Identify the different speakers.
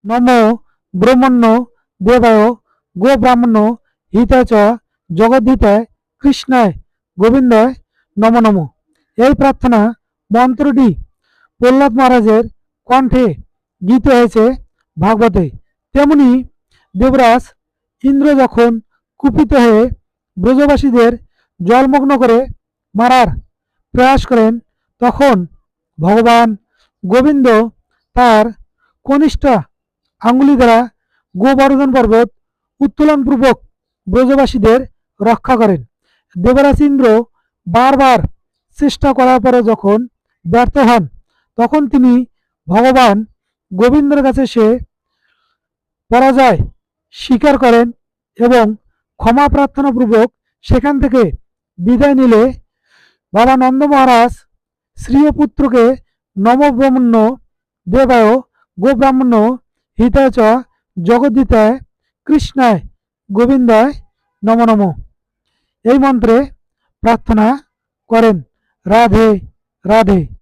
Speaker 1: নমো ব্রহ্মণ্য দেবায় গো ব্রাহ্মণ হিতায় চ জগদ্ধিতায় কৃষ্ণায় গোবিন্দায় নম নম। এই প্রার্থনা মন্ত্রটি প্রহ্লাদ মহারাজের কণ্ঠে গীত হয়েছে ভাগবতে। তেমনি দেবরাজ ইন্দ্র যখন কুপিত হয়ে ব্রজবাসীদের জলমগ্ন করে মারার প্রয়াস করেন, তখন ভগবান গোবিন্দ তার কনিষ্ঠ আঙ্গুলি দ্বারা গোবর্ধন পর্বত উত্তোলনপূর্বক ব্রজবাসীদের রক্ষা করেন। দেবরাজ ইন্দ্র বারবার চেষ্টা করার পরে যখন ব্যর্থ হন, তখন তিনি ভগবান গোবিন্দের কাছে সে পরাজয় স্বীকার করেন এবং ক্ষমা প্রার্থনা পূর্বক সেখান থেকে বিদায় নিলে বাবা নন্দ মহারাজ শ্রীয় পুত্রকে নমব্রহ্মণ্য দেবায় গো ব্রাহ্মণ হিতায় চ জগদ্ধিতায় কৃষ্ণায় গোবিন্দায় নম নম এই মন্ত্রে প্রার্থনা করেন। রাধে রাধে।